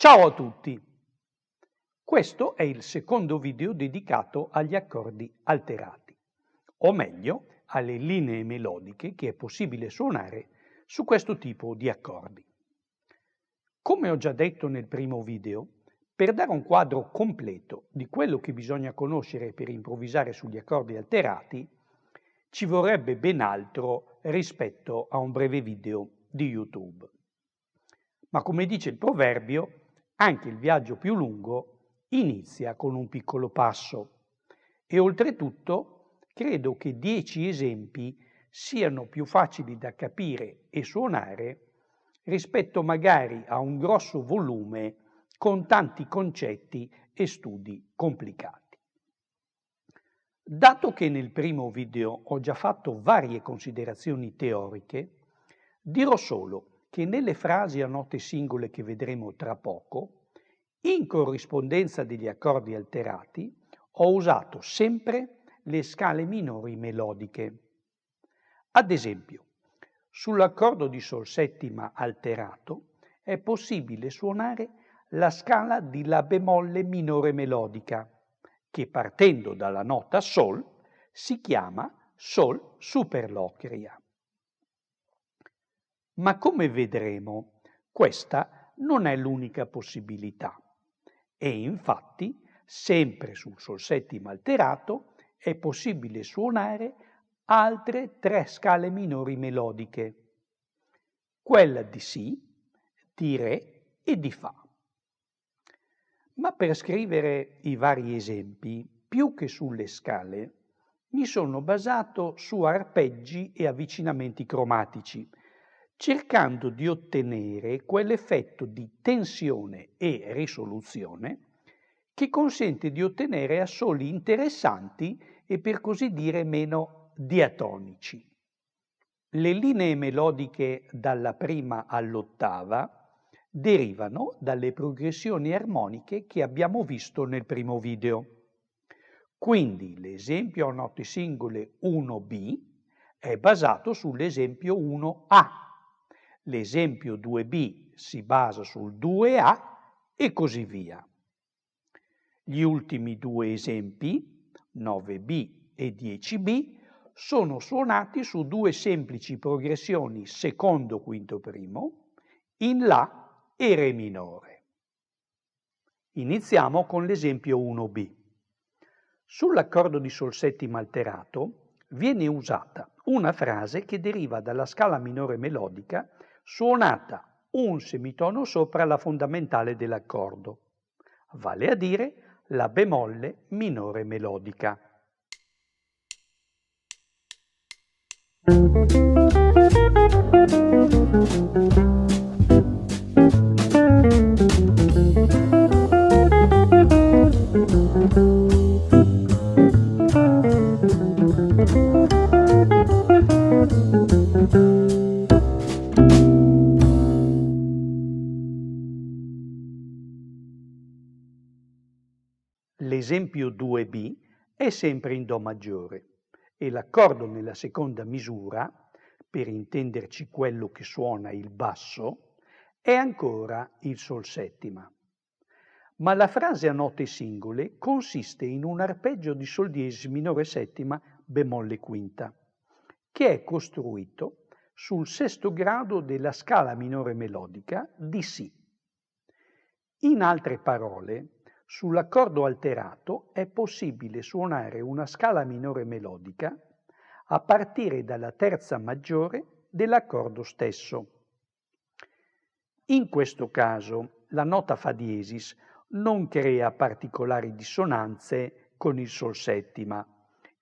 Ciao a tutti! Questo è il secondo video dedicato agli accordi alterati, o meglio, alle linee melodiche che è possibile suonare su questo tipo di accordi. Come ho già detto nel primo video, per dare un quadro completo di quello che bisogna conoscere per improvvisare sugli accordi alterati, ci vorrebbe ben altro rispetto a un breve video di YouTube. Ma come dice il proverbio, anche il viaggio più lungo inizia con un piccolo passo e oltretutto credo che 10 esempi siano più facili da capire e suonare rispetto magari a un grosso volume con tanti concetti e studi complicati. Dato che nel primo video ho già fatto varie considerazioni teoriche, dirò solo che nelle frasi a note singole che vedremo tra poco, in corrispondenza degli accordi alterati, ho usato sempre le scale minori melodiche. Ad esempio, sull'accordo di Sol settima alterato è possibile suonare la scala di La bemolle minore melodica, che partendo dalla nota Sol si chiama Sol superlocria. Ma come vedremo, questa non è l'unica possibilità e infatti, sempre sul Sol settima alterato, è possibile suonare altre 3 scale minori melodiche, quella di Si, di Re e di Fa. Ma per scrivere i vari esempi, più che sulle scale, mi sono basato su arpeggi e avvicinamenti cromatici, cercando di ottenere quell'effetto di tensione e risoluzione che consente di ottenere assoli interessanti e per così dire meno diatonici. Le linee melodiche dalla prima all'ottava derivano dalle progressioni armoniche che abbiamo visto nel primo video. Quindi l'esempio a note singole 1B è basato sull'esempio 1A. L'esempio 2B si basa sul 2A e così via. Gli ultimi due esempi, 9B e 10B, sono suonati su 2 semplici progressioni secondo quinto primo in La e Re minore. Iniziamo con l'esempio 1B. Sull'accordo di Sol settima alterato viene usata una frase che deriva dalla scala minore melodica suonata un semitono sopra la fondamentale dell'accordo, vale a dire La bemolle minore melodica. L'esempio 2B è sempre in Do maggiore e l'accordo nella seconda misura, per intenderci quello che suona il basso, è ancora il Sol settima. Ma la frase a note singole consiste in un arpeggio di Sol diesis minore settima bemolle quinta, che è costruito sul sesto grado della scala minore melodica di Si. In altre parole, sull'accordo alterato è possibile suonare una scala minore melodica a partire dalla terza maggiore dell'accordo stesso. In questo caso la nota Fa diesis non crea particolari dissonanze con il Sol settima,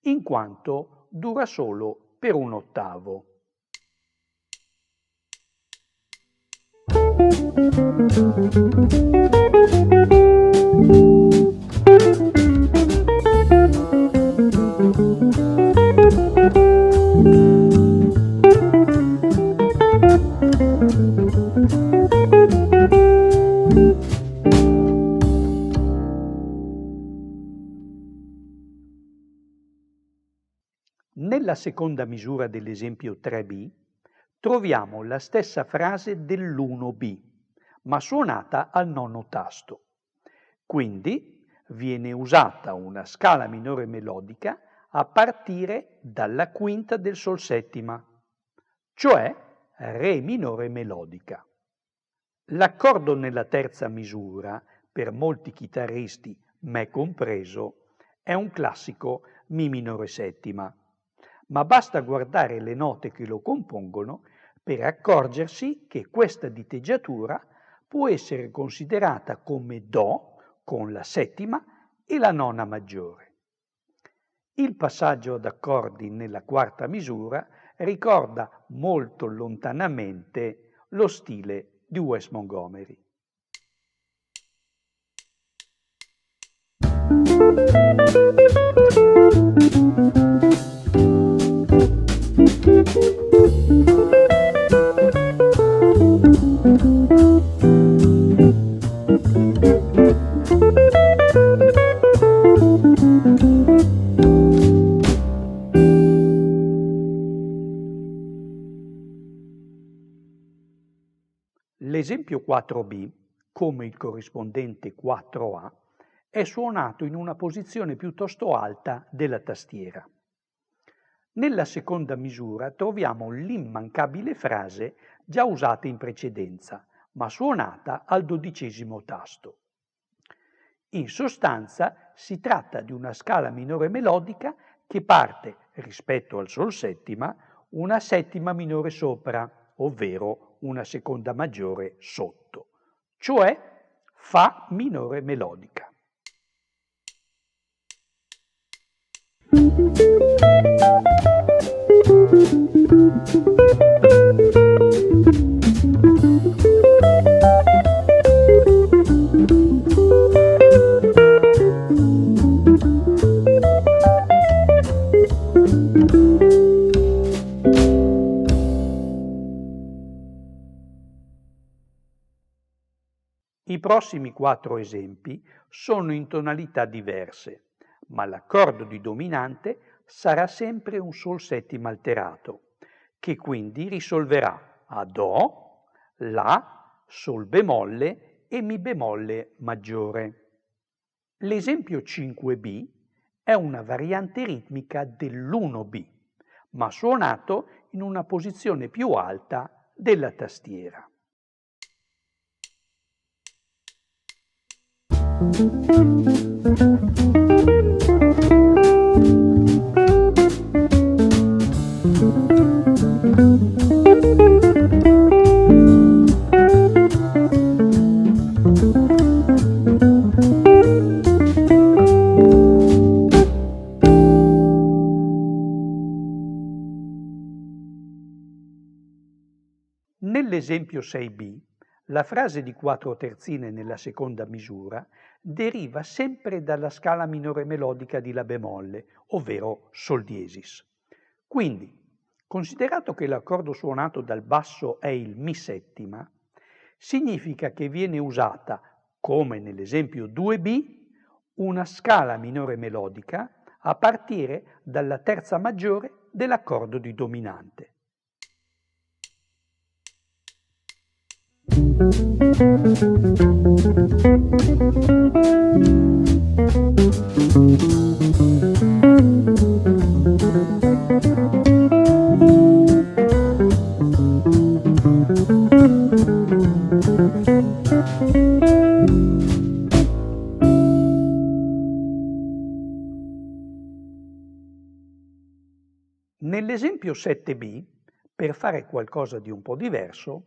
in quanto dura solo per un ottavo. Nella seconda misura dell'esempio 3B troviamo la stessa frase dell'1B, ma suonata al nono tasto. Quindi viene usata una scala minore melodica a partire dalla quinta del sol settima, cioè Re minore melodica. L'accordo nella terza misura, per molti chitarristi, me compreso, è un classico Mi minore settima, ma basta guardare le note che lo compongono per accorgersi che questa diteggiatura può essere considerata come Do con la settima e la nona maggiore. Il passaggio ad accordi nella quarta misura ricorda molto lontanamente lo stile di Wes Montgomery. L'esempio 4B, come il corrispondente 4A, è suonato in una posizione piuttosto alta della tastiera. Nella seconda misura troviamo l'immancabile frase già usata in precedenza, ma suonata al 12° tasto. In sostanza si tratta di una scala minore melodica che parte, rispetto al sol settima, una settima minore sopra, ovvero una seconda maggiore sotto, cioè Fa minore melodica. I prossimi 4 esempi sono in tonalità diverse, ma l'accordo di dominante sarà sempre un sol settima alterato, che quindi risolverà a Do, La, Sol bemolle e Mi bemolle maggiore. L'esempio 5B è una variante ritmica dell'1B, ma suonato in una posizione più alta della tastiera. Nell'esempio 6B, la frase di 4 terzine nella seconda misura deriva sempre dalla scala minore melodica di La bemolle, ovvero Sol diesis. Quindi, considerato che l'accordo suonato dal basso è il Mi settima, significa che viene usata, come nell'esempio 2B, una scala minore melodica a partire dalla terza maggiore dell'accordo di dominante. Nell'esempio 7B, per fare qualcosa di un po' diverso,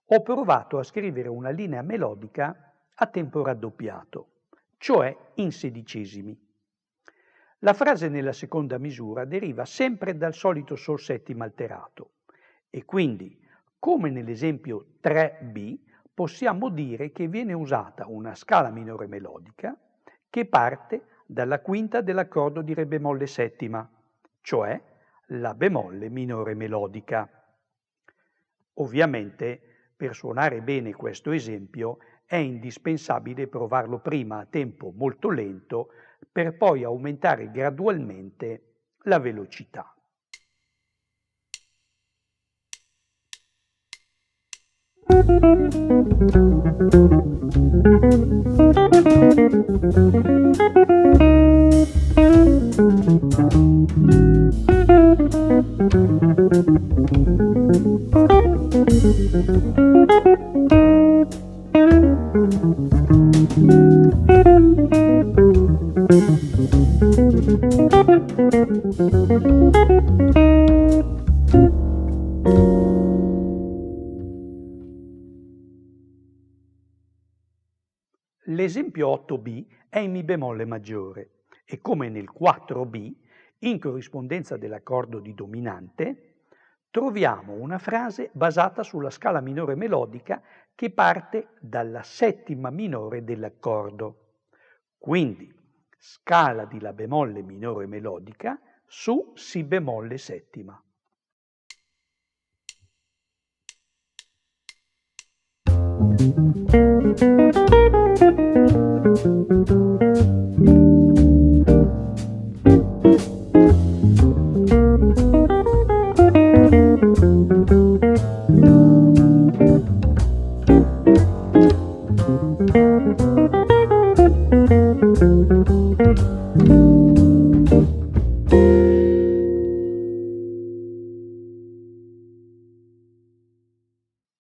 ho provato a scrivere una linea melodica a tempo raddoppiato, cioè in sedicesimi. La frase nella seconda misura deriva sempre dal solito sol settima alterato e quindi, come nell'esempio 3B, possiamo dire che viene usata una scala minore melodica che parte dalla quinta dell'accordo di Re bemolle settima, cioè La bemolle minore melodica. Ovviamente, per suonare bene questo esempio è indispensabile provarlo prima a tempo molto lento per poi aumentare gradualmente la velocità. L'esempio 8b è in Mi bemolle maggiore e come nel 4b, in corrispondenza dell'accordo di dominante, troviamo una frase basata sulla scala minore melodica che parte dalla settima minore dell'accordo. Quindi scala di La bemolle minore melodica su Si bemolle settima.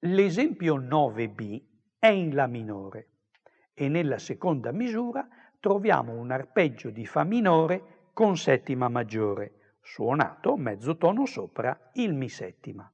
L'esempio 9b è in La minore e nella seconda misura troviamo un arpeggio di Fa minore con settima maggiore, suonato mezzo tono sopra il Mi settima.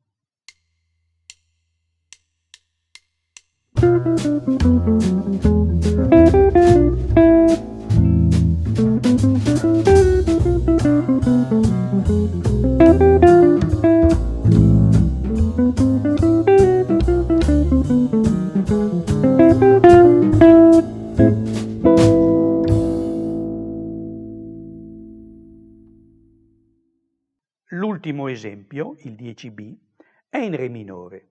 L'ultimo esempio, il 10b, è in Re minore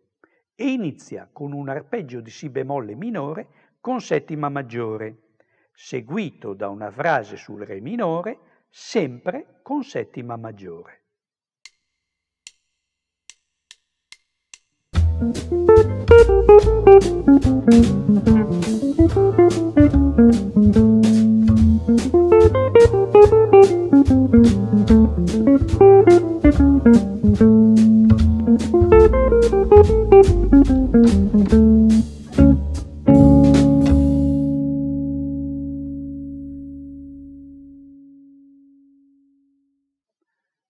e inizia con un arpeggio di Si bemolle minore con settima maggiore, seguito da una frase sul Re minore sempre con settima maggiore.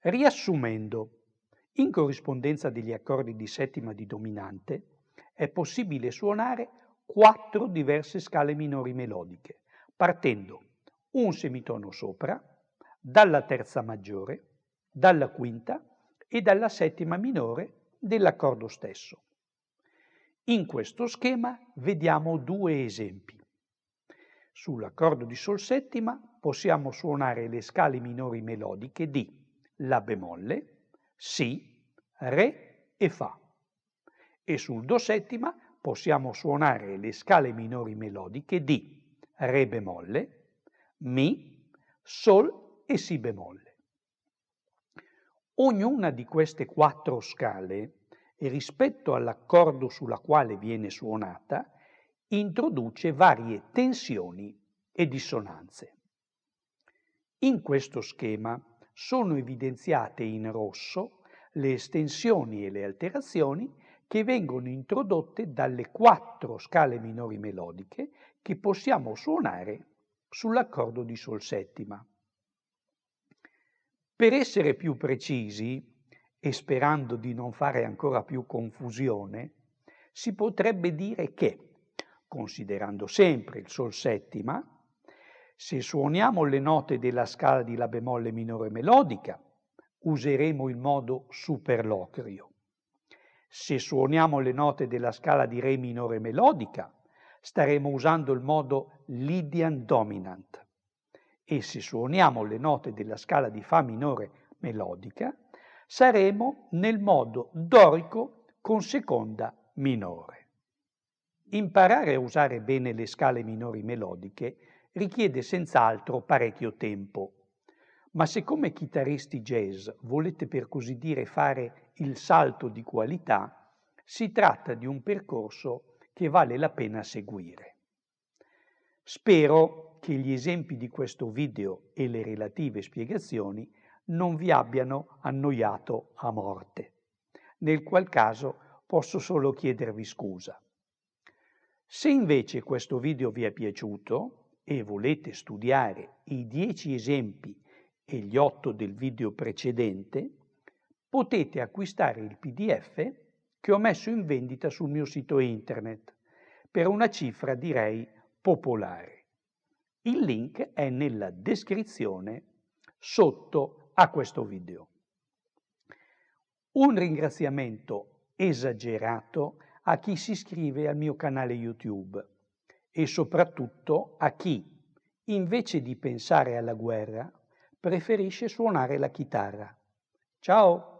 Riassumendo, in corrispondenza degli accordi di settima di dominante è possibile suonare 4 diverse scale minori melodiche, partendo un semitono sopra, dalla terza maggiore, dalla quinta e dalla settima minore dell'accordo stesso. In questo schema vediamo 2 esempi. Sull'accordo di Sol settima possiamo suonare le scale minori melodiche di La bemolle, Si, Re e Fa. E sul Do settima possiamo suonare le scale minori melodiche di Re bemolle, Mi, Sol e Si bemolle. Ognuna di queste 4 scale, rispetto all'accordo sulla quale viene suonata, introduce varie tensioni e dissonanze. In questo schema sono evidenziate in rosso le estensioni e le alterazioni che vengono introdotte dalle 4 scale minori melodiche che possiamo suonare sull'accordo di Sol settima. Per essere più precisi, e sperando di non fare ancora più confusione, si potrebbe dire che, considerando sempre il Sol settima, se suoniamo le note della scala di La bemolle minore melodica, useremo il modo superlocrio. Se suoniamo le note della scala di Re minore melodica, staremo usando il modo Lydian dominant. E se suoniamo le note della scala di Fa minore melodica, saremo nel modo dorico con seconda minore. Imparare a usare bene le scale minori melodiche richiede senz'altro parecchio tempo, ma se come chitarristi jazz volete per così dire fare il salto di qualità, Si tratta di un percorso che vale la pena seguire. Spero che gli esempi di questo video e le relative spiegazioni non vi abbiano annoiato a morte, nel qual caso posso solo chiedervi scusa. Se invece questo video vi è piaciuto e volete studiare i 10 esempi e gli 8 del video precedente, potete acquistare il PDF che ho messo in vendita sul mio sito internet per una cifra direi popolare. Il link è nella descrizione sotto a questo video. Un ringraziamento esagerato a chi si iscrive al mio canale YouTube e soprattutto a chi, invece di pensare alla guerra, preferisce suonare la chitarra. Ciao!